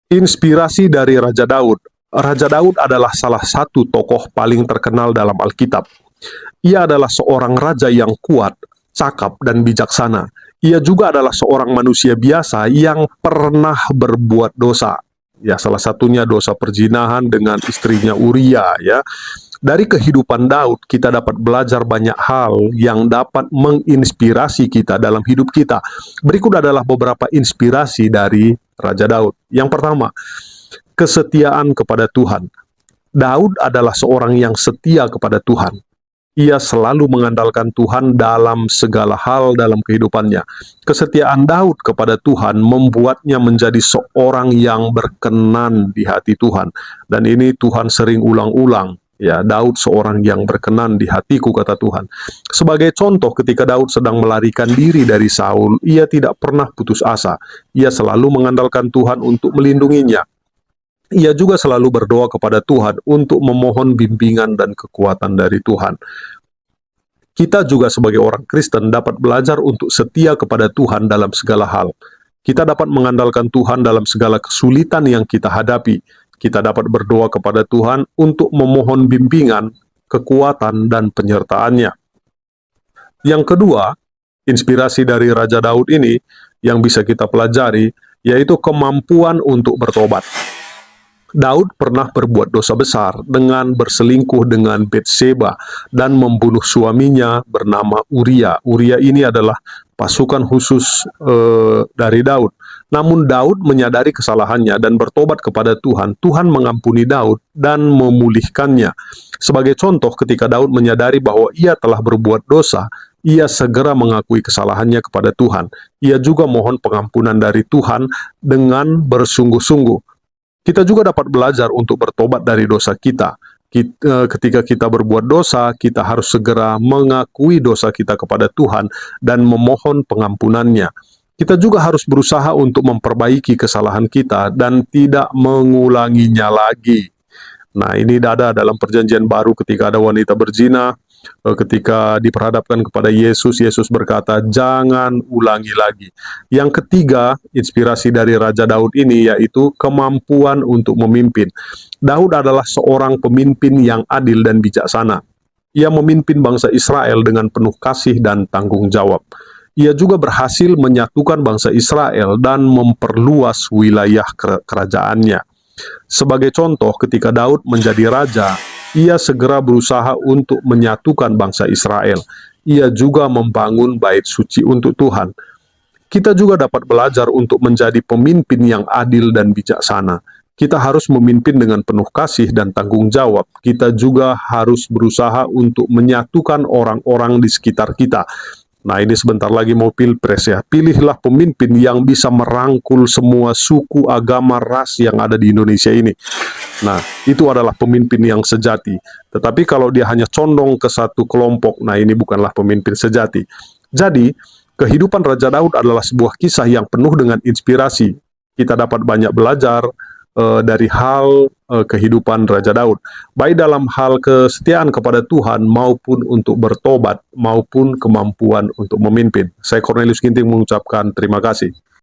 Inspirasi dari Raja Daud. Raja Daud adalah salah satu tokoh paling terkenal dalam Alkitab. Ia adalah seorang raja yang kuat, cakap, dan bijaksana. Ia juga adalah seorang manusia biasa yang pernah berbuat dosa. Ya, salah satunya dosa perzinahan dengan istrinya Uria, ya. Dari kehidupan Daud, kita dapat belajar banyak hal yang dapat menginspirasi kita dalam hidup kita. Berikut adalah beberapa inspirasi dari Raja Daud. Yang pertama, kesetiaan kepada Tuhan. Daud adalah seorang yang setia kepada Tuhan. Ia selalu mengandalkan Tuhan dalam segala hal dalam kehidupannya. Kesetiaan Daud kepada Tuhan membuatnya menjadi seorang yang berkenan di hati Tuhan. Dan ini Tuhan sering ulang-ulang. Ya, Daud seorang yang berkenan di hatiku, kata Tuhan. Sebagai contoh, ketika Daud sedang melarikan diri dari Saul, ia tidak pernah putus asa. Ia selalu mengandalkan Tuhan untuk melindunginya. Ia juga selalu berdoa kepada Tuhan untuk memohon bimbingan dan kekuatan dari Tuhan. Kita juga sebagai orang Kristen dapat belajar untuk setia kepada Tuhan dalam segala hal. Kita dapat mengandalkan Tuhan dalam segala kesulitan yang kita hadapi. Kita dapat berdoa kepada Tuhan untuk memohon bimbingan, kekuatan, dan penyertaannya. Yang kedua, inspirasi dari Raja Daud ini yang bisa kita pelajari, yaitu kemampuan untuk bertobat. Daud pernah berbuat dosa besar dengan berselingkuh dengan Batseba dan membunuh suaminya bernama Uria. Uria ini adalah pasukan khusus dari Daud. Namun Daud menyadari kesalahannya dan bertobat kepada Tuhan. Tuhan mengampuni Daud dan memulihkannya. Sebagai contoh, ketika Daud menyadari bahwa ia telah berbuat dosa, ia segera mengakui kesalahannya kepada Tuhan. Ia juga mohon pengampunan dari Tuhan dengan bersungguh-sungguh. Kita juga dapat belajar untuk bertobat dari dosa kita. Ketika kita berbuat dosa, kita harus segera mengakui dosa kita kepada Tuhan dan memohon pengampunannya. Kita juga harus berusaha untuk memperbaiki kesalahan kita dan tidak mengulanginya lagi. Nah, ini ada dalam perjanjian baru ketika ada wanita berzina, ketika diperhadapkan kepada Yesus, Yesus berkata, jangan ulangi lagi. Yang ketiga, inspirasi dari Raja Daud ini yaitu kemampuan untuk memimpin. Daud adalah seorang pemimpin yang adil dan bijaksana. Ia memimpin bangsa Israel dengan penuh kasih dan tanggung jawab. Ia juga berhasil menyatukan bangsa Israel dan memperluas wilayah kerajaannya. Sebagai contoh, ketika Daud menjadi raja, ia segera berusaha untuk menyatukan bangsa Israel. Ia juga membangun bait suci untuk Tuhan. Kita juga dapat belajar untuk menjadi pemimpin yang adil dan bijaksana. Kita harus memimpin dengan penuh kasih dan tanggung jawab. Kita juga harus berusaha untuk menyatukan orang-orang di sekitar kita. Nah, ini sebentar lagi mau pilpres ya. Pilihlah pemimpin yang bisa merangkul semua suku, agama, ras yang ada di Indonesia ini. Nah, itu adalah pemimpin yang sejati. Tetapi kalau dia hanya condong ke satu kelompok, nah ini bukanlah pemimpin sejati. Jadi, kehidupan Raja Daud adalah sebuah kisah yang penuh dengan inspirasi. Kita dapat banyak belajar dari hal kehidupan Raja Daud, baik dalam hal kesetiaan kepada Tuhan maupun untuk bertobat maupun kemampuan untuk memimpin. Saya Cornelius Ginting mengucapkan terima kasih.